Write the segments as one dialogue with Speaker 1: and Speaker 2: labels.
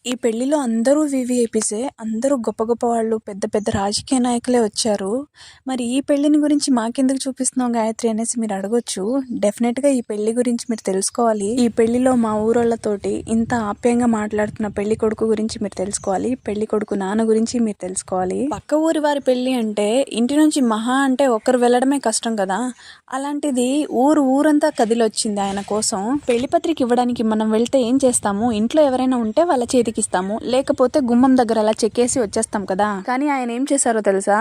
Speaker 1: ఈ పెళ్ళిలో అందరూ వీవీఐపీసే. అందరూ గొప్ప గొప్ప వాళ్ళు, పెద్ద పెద్ద రాజకీయ నాయకులే వచ్చారు. మరి ఈ పెళ్ళిని గురించి మాకెందుకు చూపిస్తున్నావు గాయత్రి అనేసి మీరు అడగొచ్చు. డెఫినెట్గా ఈ పెళ్లి గురించి మీరు తెలుసుకోవాలి. ఈ పెళ్లిలో మా ఊరోళ్ళతోటి ఇంత ఆప్యాయంగా మాట్లాడుతున్న పెళ్లి కొడుకు గురించి మీరు తెలుసుకోవాలి. పెళ్లి కొడుకు నాన్న గురించి మీరు తెలుసుకోవాలి. పక్క ఊరి వారి పెళ్లి అంటే ఇంటి నుంచి మహా అంటే ఒకరు వెళ్ళడమే కష్టం కదా. అలాంటిది ఊరంతా కదిలొచ్చింది ఆయన కోసం. పెళ్లి పత్రిక ఇవ్వడానికి మనం వెళ్తే ఏం చేస్తాము? ఇంట్లో ఎవరైనా ఉంటే వాళ్ళ చేతికి ఇస్తాము, లేకపోతే గుమ్మం దగ్గర అలా చెక్కేసి వచ్చేస్తాం కదా. కానీ ఆయన ఏం చేశారో తెలుసా?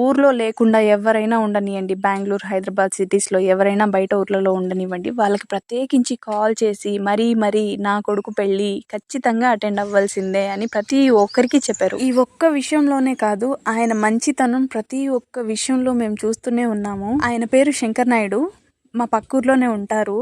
Speaker 1: ఊర్లో లేకుండా ఎవరైనా ఉండనివ్వండి, బెంగళూరు, హైదరాబాద్ సిటీస్ లో ఎవరైనా బయట ఊర్లలో ఉండనివ్వండి, వాళ్ళకి ప్రత్యేకించి కాల్ చేసి మరీ నా కొడుకు పెళ్లి ఖచ్చితంగా అటెండ్ అవ్వాల్సిందే అని ప్రతి ఒక్కరికి చెప్పారు. ఈ ఒక్క విషయంలోనే కాదు, ఆయన మంచితనం ప్రతి ఒక్క విషయంలో మేము చూస్తూనే ఉన్నాము. ఆయన పేరు శంకర్ నాయుడు, మా పక్కూర్లోనే ఉంటారు.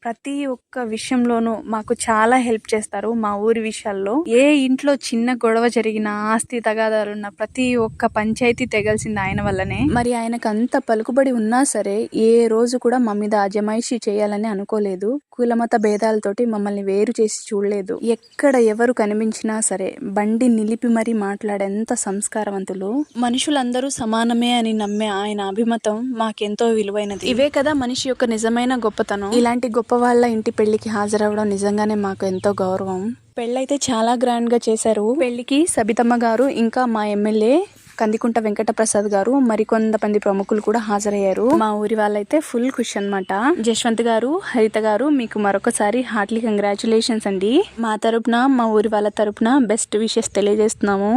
Speaker 1: ప్రతి ఒక్క విషయంలోనూ మాకు చాలా హెల్ప్ చేస్తారు. మా ఊరి విషయాల్లో ఏ ఇంట్లో చిన్న గొడవ జరిగినా, ఆస్తి తగాదాలున్న ప్రతి ఒక్క పంచాయతీ తెగల్సింది ఆయన వల్లనే. మరి ఆయనకు అంత పలుకుబడి ఉన్నా సరే ఏ రోజు కూడా మా మీద అజమాయిషీ చేయాలని అనుకోలేదు. కులమత భేదాలతోటి మమ్మల్ని వేరు చేసి చూడలేదు. ఎక్కడ ఎవరు కనిపించినా సరే బండి నిలిపి మరీ మాట్లాడేంత సంస్కారవంతులు. మనుషులందరూ సమానమే అని నమ్మే ఆయన అభిమతం మాకెంతో విలువైనది. ఇవే కదా మనిషి యొక్క నిజమైన గొప్పతనం. ఇలాంటి గొప్ప వాళ్ళ ఇంటి పెళ్లికి హాజరవడం నిజంగానే మాకు ఎంతో గౌరవం. పెళ్ళైతే చాలా గ్రాండ్ గా చేశారు. పెళ్లికి సబితమ్మ గారు, ఇంకా మా ఎమ్మెల్యే కందికుంట వెంకట ప్రసాద్ గారు, మరికొంతమంది ప్రముఖులు కూడా హాజరయ్యారు. మా ఊరి వాళ్ళైతే ఫుల్ ఖుష్ అన్నమాట. జశ్వంత్ గారు, హరిత గారు, మీకు మరొకసారి హార్ట్లీ కంగ్రాచులేషన్స్ అండి. మా తరపున, మా ఊరి వాళ్ళ తరపున బెస్ట్ విషెస్ తెలియజేస్తున్నాము.